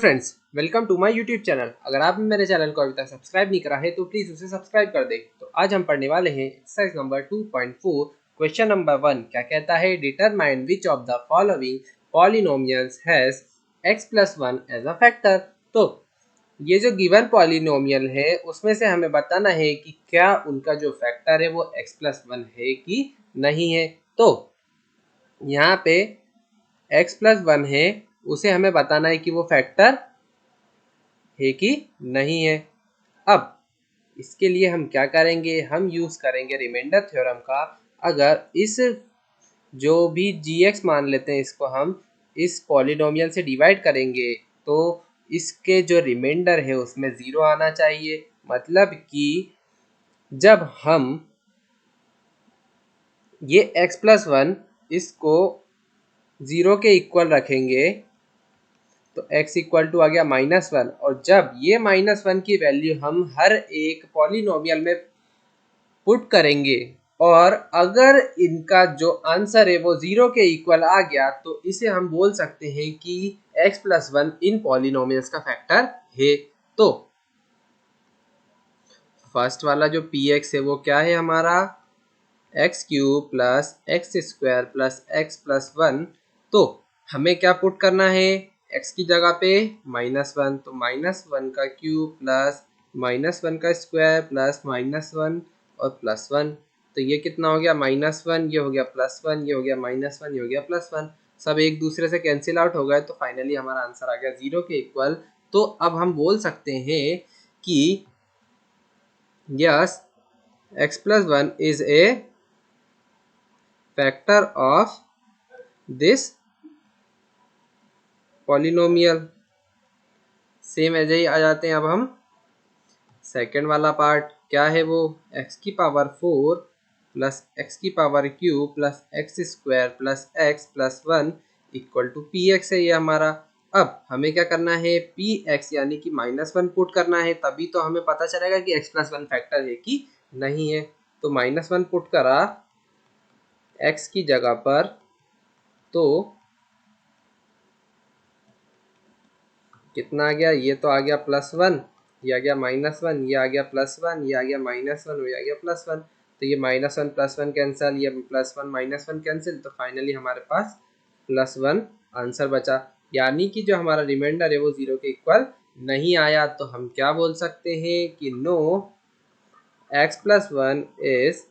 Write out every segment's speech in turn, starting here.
Friends, welcome to my YouTube channel. अगर आपने मेरे चैनल को अभी तक सब्सक्राइब नहीं करा है तो प्लीज़ उसे सब्सक्राइब कर दें। तो आज हम पढ़ने वाले हैं एक्सरसाइज नंबर 2.4 क्वेश्चन नंबर 1। क्या कहता है? Determine which of the following polynomials has x+1 as a factor. तो ये जो गिवन पॉलिनोमियल है उसमें से हमें बताना है कि क्या उनका जो फैक्टर है वो x+1 है कि नहीं है। तो यहाँ पे x+1 है, उसे हमें बताना है कि वो फैक्टर है कि नहीं है। अब इसके लिए हम क्या करेंगे? हम यूज करेंगे रिमाइंडर थ्योरम का। अगर इस जो भी gx मान लेते हैं इसको हम इस पॉलिनोमियल से डिवाइड करेंगे तो इसके जो रिमाइंडर है उसमें 0 आना चाहिए। मतलब कि जब हम ये x+1 इसको 0 के इक्वल रखेंगे तो x इक्वल टू आ गया -1। और जब ये -1 की वैल्यू हम हर एक पॉलिनोमियल में पुट करेंगे और अगर इनका जो आंसर है वो 0 के इक्वल आ गया तो इसे हम बोल सकते हैं कि x+1 इन पॉलिनोमियल्स का फैक्टर है। तो फर्स्ट वाला जो px है वो क्या है हमारा? x³ plus x² plus x+1। तो हमें क्या पुट करना है? x की जगह पे -1, तो -1 का क्यूब प्लस -1 का स्क्वायर प्लस -1 और +1। तो ये कितना हो गया? -1, ये हो गया +1, ये हो गया -1, ये हो गया +1। सब एक दूसरे से कैंसिल आउट हो गए तो फाइनली हमारा आंसर आ गया 0 के इक्वल। तो अब हम बोल सकते हैं कि yes, x+1 is a factor of this polynomial. Same ऐसे ही आ जाते हैं। अब हम सेकेंड वाला पार्ट क्या है वो? x⁴ plus x³ plus x² plus x+1 equal to px है ये हमारा। अब हमें क्या करना है? px यानी कि -1 पुट करना है, तभी तो हमें पता चलेगा कि x+1 फैक्टर है कि नहीं है। तो -1 पुट करा x की जगह पर, तो कितना आ गया? ये तो आ गया +1, ये आ गया -1, ये आ गया +1, ये आ गया -1, ये आ गया +1। तो ये -1 +1 कैंसिल, ये +1 -1 कैंसिल, तो फाइनली हमारे पास +1 आंसर बचा। यानी कि जो हमारा रिमाइंडर है वो 0 के इक्वल नहीं आया। तो हम क्या बोल सकते हैं कि no, x+1 is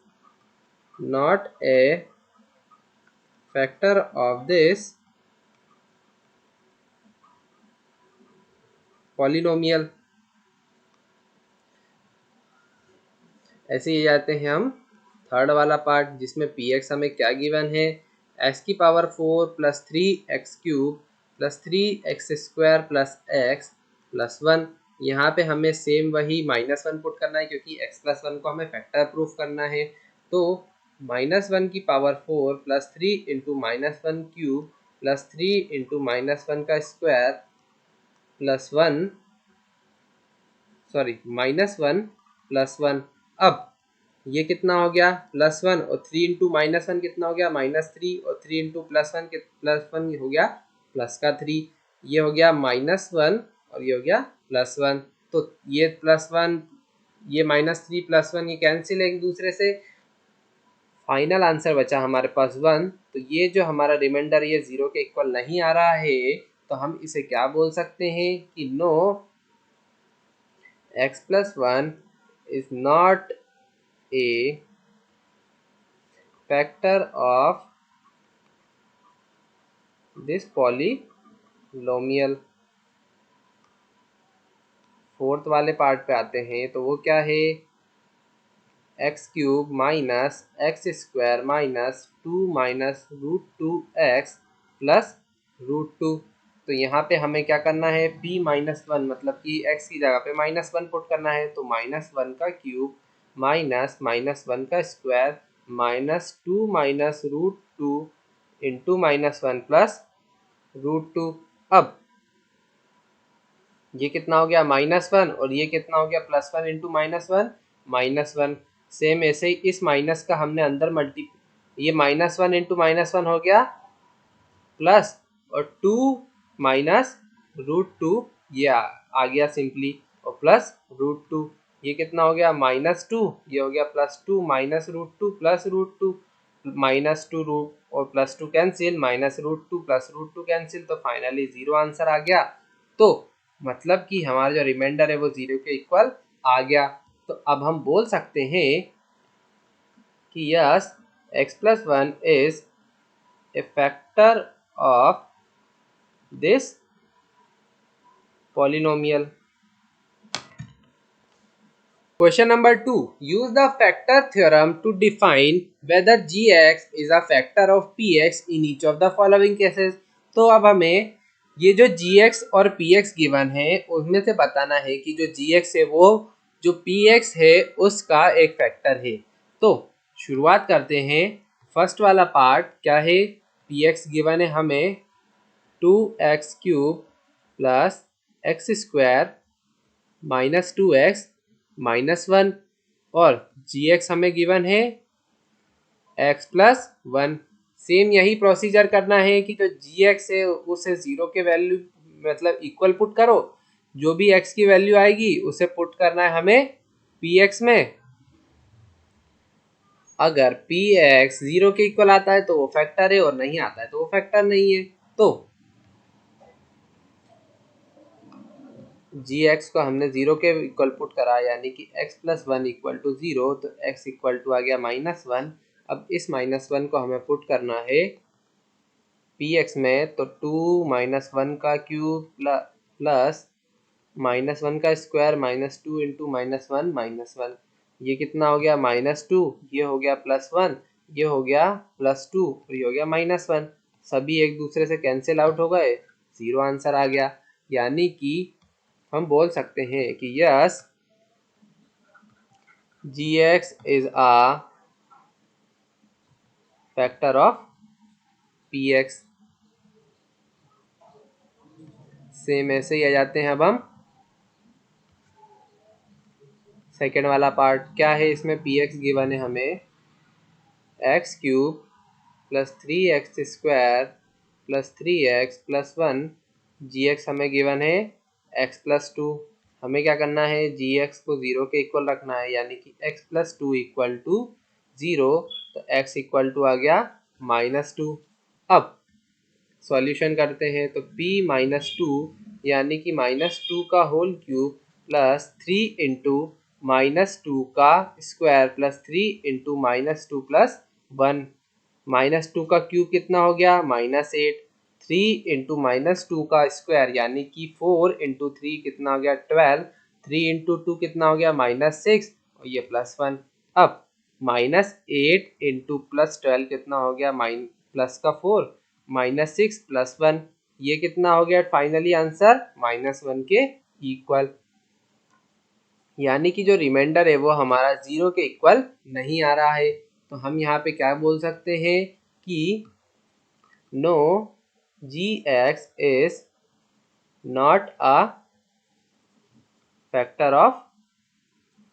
not a factor of this polynomial. ऐसे ही जाते हैं हम थर्ड वाला पार्ट जिसमें px हमें क्या गिवन है? x⁴ plus 3x³ plus 3x² plus x+1। यहाँ पे हमें सेम वही -1 पुट करना है क्योंकि x+1 को हमें फैक्टर प्रूफ करना है। तो -1⁴ प्लस 3 इंटू -1³ प्लस 3 इंटू -1 का स्क्वायर प्लस 1, सॉरी -1 प्लस 1। अब ये कितना हो गया? +1 और 3 इंटू -1 कितना हो गया? -3 और 3 इंटू +1 हो गया +3। ये हो गया -1 और ये हो गया +1। तो ये +1, ये -3 +1 ये कैंसिल है एक दूसरे से। फाइनल आंसर बचा हमारे पास 1। तो ये जो हमारा रिमाइंडर ये 0 के इक्वल नहीं आ रहा है तो हम इसे क्या बोल सकते हैं कि no, x+1 is not a factor of this polynomial। Fourth वाले पार्ट पे आते हैं तो वो क्या है? x³ minus x² minus 2 minus √2x plus √2। तो यहाँ पे हमें क्या करना है? p-1 मतलब कि x की जगह पे -1 पुट करना है। तो -1 का क्यूब माइनस -1 का square minus 2 minus √2 into -1 plus √2। अब ये कितना हो गया? -1 और ये कितना हो गया? +1 इंटू -1। सेम ऐसे ही इस माइनस का हमने अंदर ये -1 इंटू -1 हो गया प्लस और 2 माइनस √2 ये आ गया सिंपली, और प्लस √2, ये कितना हो गया -2, ये हो गया +2 -√2 प्लस √2, -2 रूट और +2 कैंसिल, -√2 प्लस √2 कैंसिल, तो फाइनली 0 आंसर आ गया। तो मतलब कि हमारा जो रिमाइंडर है वो 0 के इक्वल आ गया। तो अब हम बोल सकते हैं कि yes x+1 is a factor of this polynomial. Question number 2. Use the factor theorem to define whether gx is a factor of px in each of the following cases. तो अब हमें ये जो gx और px गिवन है उसमें से बताना है कि जो gx है वो जो px है उसका एक फैक्टर है। तो शुरुआत करते हैं। फर्स्ट वाला पार्ट क्या है, px गिवन है हमें 2x³ प्लस x² -2x -1 और gx हमें गिवन है x+1। सेम यही प्रोसीजर करना है कि जो gx है उसे 0 के वैल्यू मतलब इक्वल पुट करो, जो भी x की वैल्यू आएगी उसे पुट करना है हमें px में। अगर px 0 के इक्वल आता है तो वो फैक्टर है और नहीं आता है तो वो फैक्टर नहीं है। तो gx को हमने 0 के इक्वल पुट करा, यानी कि x+1 = 0, तो x = आ गया -1। अब इस -1 को हमें पुट करना है px में, तो 2 -1 का क्यूब प्लस -1 का स्क्वायर -2 × -1 ये कितना हो गया -2, ये हो गया +1, ये हो गया +2 और ये हो गया -1। सभी एक दूसरे से कैंसिल आउट हो गए, 0 आंसर आ गया। यानी कि हम बोल सकते हैं कि yes gx is a factor of px। Same ऐसे ही आ जाते हैं। अब हम सेकेंड वाला पार्ट क्या है, इसमें px गिवन है हमें x³ plus 3x² plus 3x plus 1, gx हमें गिवन है x+2। हमें क्या करना है, gx को 0 के इक्वल रखना है, यानी कि x+2 = 0, तो x = आ गया -2। अब सॉल्यूशन करते हैं, तो p-2 यानी कि -2 का होल क्यूब प्लस 3 × -2 का स्क्वायर प्लस 3 × -2 प्लस 1, -2 का क्यूब कितना हो गया -8, 3 × -2 का स्क्वायर यानी कि 4 × 3 कितना हो गया 12, 3 × 2 कितना हो गया -6 और ये +1। अब -8 × +12 कितना हो गया प्लस का 4 -6 प्लस 1, ये कितना हो गया फाइनली आंसर -1 के इक्वल। यानी कि जो रिमाइंडर है वो हमारा 0 के इक्वल नहीं आ रहा है। तो हम यहाँ पे क्या बोल सकते हैं कि no gx is not a factor of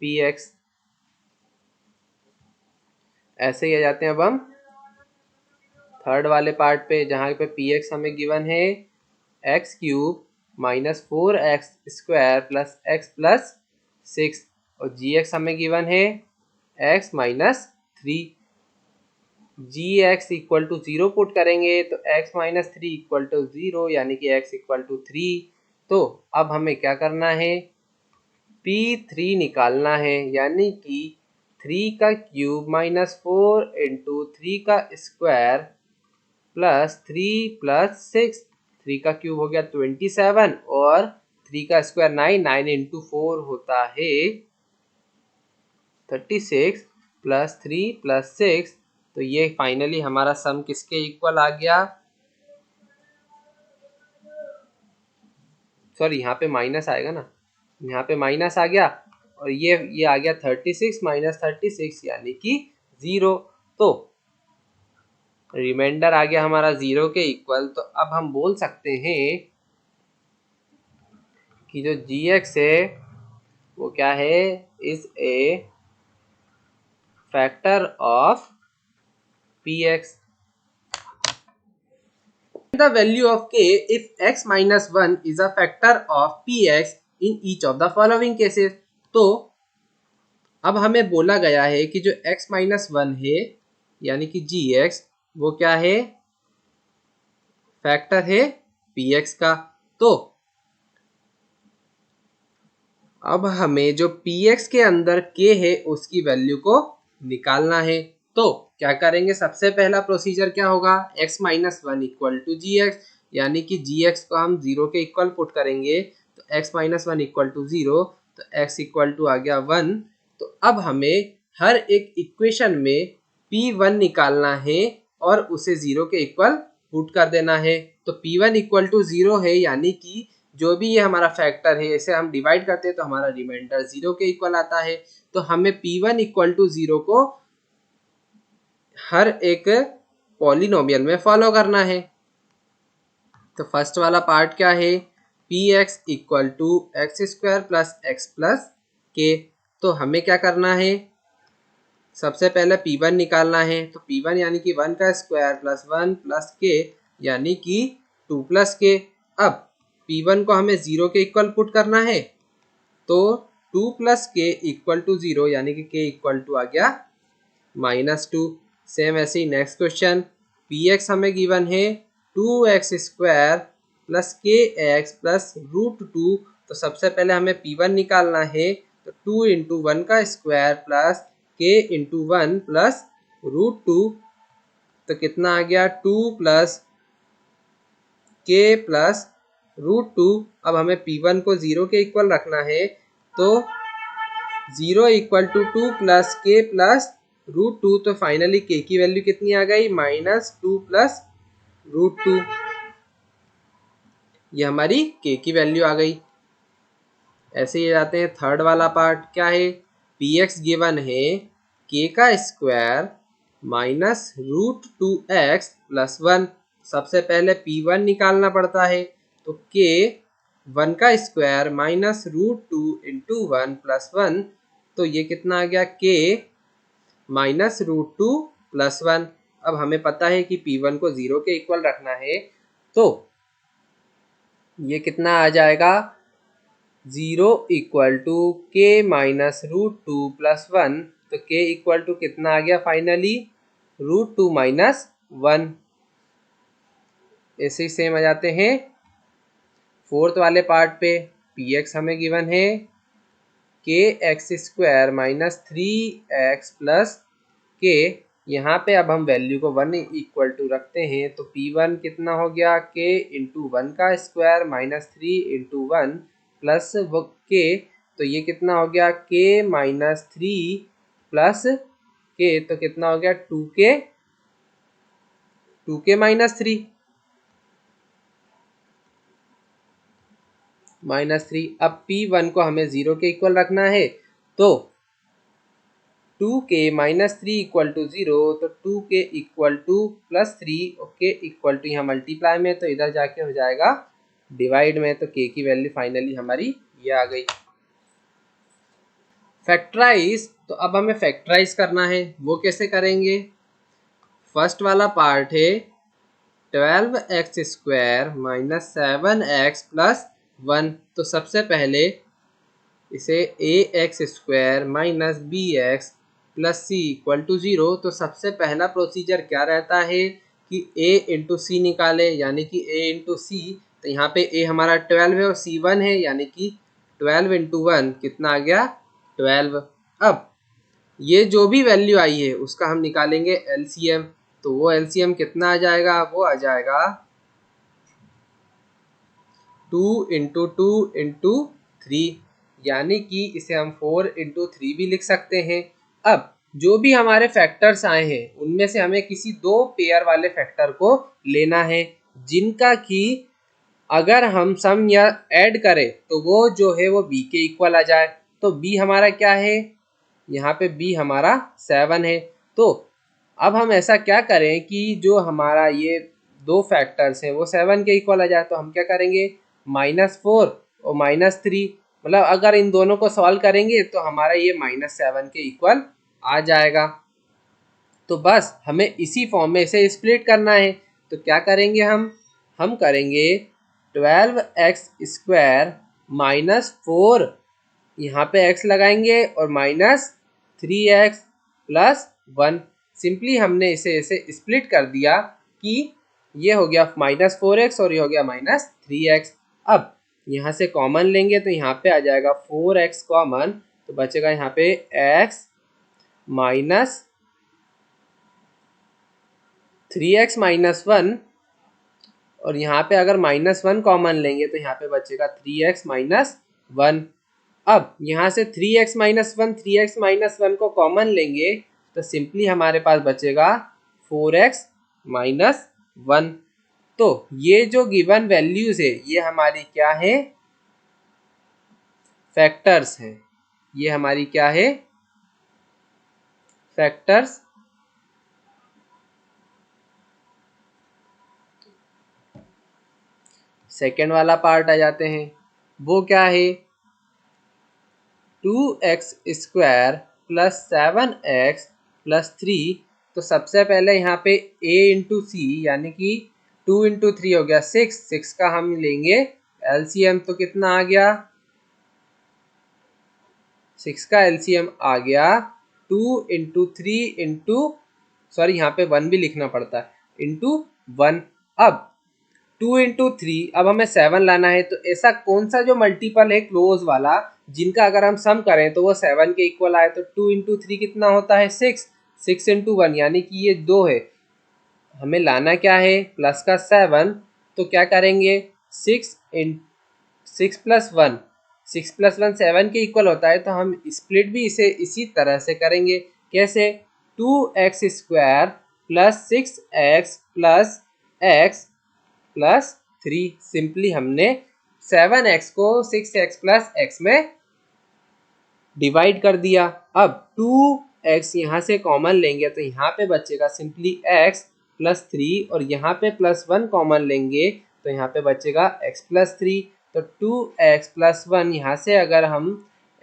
px। ऐसे ही आ जाते हैं अब हम थर्ड वाले पार्ट पे, जहाँ पे px हमें गिवन है x³ -4x² plus x plus 6 और gx हमें गिवन है x -3। gx = 0 पुट करेंगे तो x - 3 = 0, यानी कि x = 3। तो अब हमें क्या करना है, p3 निकालना है, यानी कि 3 का क्यूब -4 × 3 का स्क्वायर प्लस 3 प्लस 6, 3 का क्यूब हो गया 27 और 3 का स्क्वायर 9, 9 × 4 होता है 36 प्लस 3 प्लस 6, तो ये फाइनली हमारा सम किसके इक्वल आ गया, सॉरी यहाँ पे माइनस आएगा ना, यहाँ पे माइनस आ गया और ये आ गया 36 - 36 यानी कि 0। तो रिमाइंडर आ गया हमारा 0 के इक्वल। तो अब हम बोल सकते हैं कि जो gx है वो क्या है, is a factor of px। the value of k if x minus 1 is a factor of px in each of the following cases। तो अब हमें बोला गया है कि जो x माइनस 1 है यानी कि gx वो क्या है, फैक्टर है px का। तो अब हमें जो px के अंदर k है उसकी वैल्यू को निकालना है। तो क्या करेंगे, सबसे पहला प्रोसीजर क्या होगा, x minus 1 equal to g x, यानी कि gx को हम 0 के इक्वल पुट करेंगे तो x माइनस 1 इक्वल टू 0, तो x इक्वल टू आ गया 1। तो अब हमें हर एक इक्वेशन में p1 निकालना है और उसे 0 के इक्वल पुट कर देना है। तो p1 इक्वल टू 0 है, यानी कि जो भी ये हमारा फैक्टर है इसे हम डिवाइड करते हैं तो हमारा रिमाइंडर 0 के इक्वल आता है। तो हमें p1 इक्वल टू 0 को हर एक पॉलिनोमियल में फॉलो करना है। तो फर्स्ट वाला पार्ट क्या है, px equal to x square plus x plus k. तो हमें क्या करना है, सबसे पहले p1 निकालना है। तो p1 यानी कि 1 का स्क्वायर प्लस 1 प्लस के यानी कि 2 प्लस के। अब p1 को हमें 0 के इक्वल पुट करना है तो 2 प्लस के इक्वल टू 0 यानी कि k इक्वल टू आ गया -2। सेम ऐसे ही नेक्स्ट क्वेश्चन, px हमें गिवन है 2x स्क्वायर प्लस के एक्स प्लस √2। तो सबसे पहले हमें p1 निकालना है। तो 2 इंटू 1 का square plus k into 1 plus √2, तो कितना आ गया 2 प्लस k प्लस √2। अब हमें p1 को 0 के इक्वल रखना है तो 0 equal to 2 plus k plus √2। तो फाइनली k की वैल्यू कितनी आ गई, -2 प्लस √2। ये हमारी k की वैल्यू आ गई। ऐसे ही जाते हैं थर्ड वाला पार्ट, क्या है, px गिवन है k का स्क्वायर माइनस √2x प्लस 1। सबसे पहले p1 निकालना पड़ता है। तो k 1 का स्क्वायर माइनस √2 इंटू 1 प्लस 1, तो ये कितना आ गया k माइनस √2 प्लस 1। अब हमें पता है कि p1 को 0 के इक्वल रखना है तो ये कितना आ जाएगा, 0 equal to k minus √2 plus 1। तो k इक्वल टू कितना आ गया फाइनली, √2 माइनस 1। ऐसे ही सेम आ जाते हैं फोर्थ वाले पार्ट पे, px हमें गिवन है k x square minus 3x plus k। यहाँ पे अब हम वैल्यू को 1 इक्वल टू रखते हैं तो p1 कितना हो गया, k इंटू 1 का square minus 3 into 1 plus k। तो ये कितना हो गया, k माइनस 3 प्लस k, तो कितना हो गया 2k माइनस 3 -3। अब p1 को हमें 0 के इक्वल रखना है तो 2k माइनस 3 इक्वल टू 0, तो 2k equal to plus 3, okay equal to यहाँ मल्टीप्लाई में तो इधर जाके हो जाएगा डिवाइड में। तो k की वैल्यू फाइनली हमारी ये आ गई। फैक्टराइज, तो अब हमें फैक्टराइज करना है, वो कैसे करेंगे। फर्स्ट वाला पार्ट है 12x square minus 7x plus 1। तो सबसे पहले इसे ax square minus bx plus c equal to 0। तो सबसे पहला प्रोसीजर क्या रहता है कि a इंटू सी निकाले, यानी कि a इंटू सी। तो यहाँ पे a हमारा 12 है और c 1 है, यानी कि 12 इंटू 1 कितना आ गया 12। अब ये जो भी वैल्यू आई है उसका हम निकालेंगे एलसीएम। तो वो एलसीएम कितना आ जाएगा, वो आ जाएगा 2 इंटू 2 इंटू 3, यानी कि इसे हम 4 इंटू 3 भी लिख सकते हैं। अब जो भी हमारे फैक्टर्स आए हैं उनमें से हमें किसी दो पेयर वाले फैक्टर को लेना है जिनका कि अगर हम सम या ऐड करें तो वो जो है वो b के इक्वल आ जाए। तो b हमारा क्या है, यहाँ पे b हमारा 7 है। तो अब हम ऐसा क्या करें कि जो हमारा ये दो फैक्टर्स हैं वो 7 के इक्वल आ जाए। तो हम क्या करेंगे, -4 और -3, मतलब अगर इन दोनों को सॉल्व करेंगे तो हमारा ये -7 के इक्वल आ जाएगा। तो बस हमें इसी फॉर्म में इसे स्प्लिट करना है। तो क्या करेंगे हम, हम करेंगे 12x² माइनस 4, यहाँ पे x लगाएंगे और माइनस 3x प्लस 1। सिंपली हमने इसे स्प्लिट कर दिया कि ये हो गया -4x और ये हो गया -3x। अब यहाँ से कॉमन लेंगे तो यहाँ पे आ जाएगा 4x कॉमन, तो बचेगा यहाँ पे x माइनस 3x माइनस 1, और यहाँ पे अगर -1 कॉमन लेंगे तो यहाँ पे बचेगा 3x माइनस 1। अब यहाँ से 3x माइनस 1 3x माइनस 1 को कॉमन लेंगे तो सिंपली हमारे पास बचेगा 4x माइनस 1। तो ये जो गिवन वैल्यूज है ये हमारी क्या है, फैक्टर्स हैं। ये हमारी क्या है, फैक्टर्स। सेकेंड वाला पार्ट आ जाते हैं, वो क्या है, 2x² प्लस 7x प्लस 3। तो सबसे पहले यहाँ पे a इंटू सी यानी कि 2 इंटू 3 हो गया 6 का हम लेंगे एलसीएम, तो कितना आ गया, 6 का एलसीएम आ गया 2 इंटू 3 इंटू, सॉरी यहाँ पे 1 भी लिखना पड़ता है, इंटू 1। अब 2 इंटू 3, अब हमें 7 लाना है, तो ऐसा कौन सा जो मल्टीपल है क्लोज वाला जिनका अगर हम सम करें तो वो 7 के इक्वल आए, तो 2 इंटू 3 कितना होता है 6 इंटू 1 यानी कि ये 2 है। हमें लाना क्या है, प्लस का 7, तो क्या करेंगे 6 प्लस 1, 6 प्लस 1 7 के इक्वल होता है, तो हम स्प्लिट भी इसे इसी तरह से करेंगे। कैसे, 2x² plus 6x plus x plus 3। Simply हमने 7x को 6x प्लस x में डिवाइड कर दिया। अब 2x यहाँ से कॉमन लेंगे तो यहाँ पे बचेगा सिंपली x प्लस 3, और यहाँ पे प्लस 1 कॉमन लेंगे तो यहाँ पे बचेगा x प्लस 3। तो 2x प्लस 1 यहाँ से अगर हम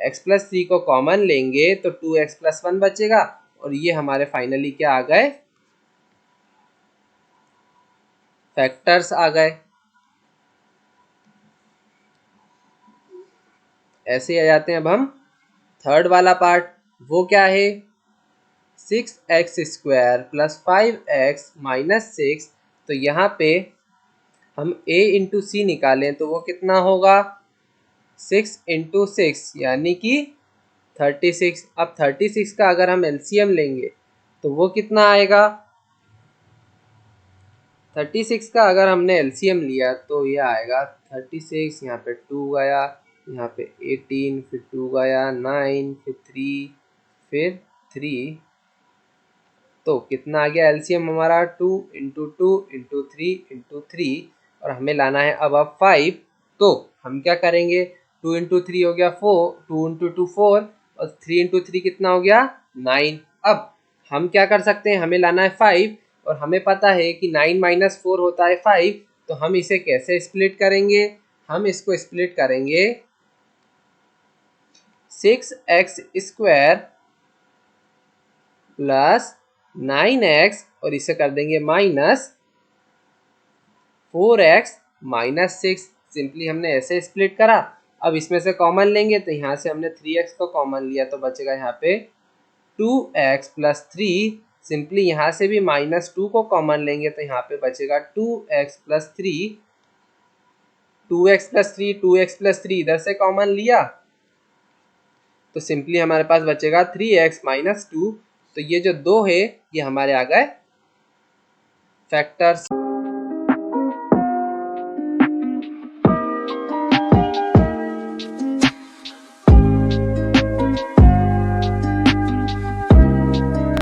x प्लस 3 को कॉमन लेंगे तो 2x प्लस 1 बचेगा, और ये हमारे फाइनली क्या आ गए, फैक्टर्स आ गए। ऐसे आ जाते हैं। अब हम थर्ड वाला पार्ट, वो क्या है, 6x² प्लस 5x माइनस 6। तो यहाँ पे हम a इंटू सी निकालें तो वो कितना होगा, 6 इंटू 6 यानी कि 36। अब 36 का अगर हम एलसीएम लेंगे तो वो कितना आएगा, 36 का अगर हमने एलसीएम लिया तो ये आएगा 36, यहाँ पे 2 गया, यहाँ पे 18, फिर 2 गया 9, फिर 3, फिर 3, तो कितना आ गया एलसीएम हमारा 2 इंटू 2 इंटू 3 इंटू 3, और हमें लाना है अब 5। तो हम क्या करेंगे, 2 इंटू 3 हो गया 4, 2 इंटू 2 4, और 3 इंटू 3 कितना हो गया 9। अब हम क्या कर सकते हैं, हमें लाना है 5, और हमें पता है कि 9 माइनस 4 होता है 5। तो हम इसे कैसे स्प्लिट करेंगे, हम इसको स्प्लिट करेंगे 6x² प्लस 9x, और इसे कर देंगे माइनस 4x माइनस 6। सिंपली हमने ऐसे स्प्लिट करा। अब इसमें से कॉमन लेंगे तो यहाँ से हमने 3x को कॉमन लिया तो बचेगा यहाँ पे 2x प्लस 3। सिंपली यहाँ से भी -2 को कॉमन लेंगे तो यहाँ पे बचेगा 2x plus 3, 2x plus 3, 2x plus 3 इधर से कॉमन लिया तो सिंपली हमारे पास बचेगा 3x माइनस 2। तो ये जो 2 है ये हमारे आ गए फैक्टर्स।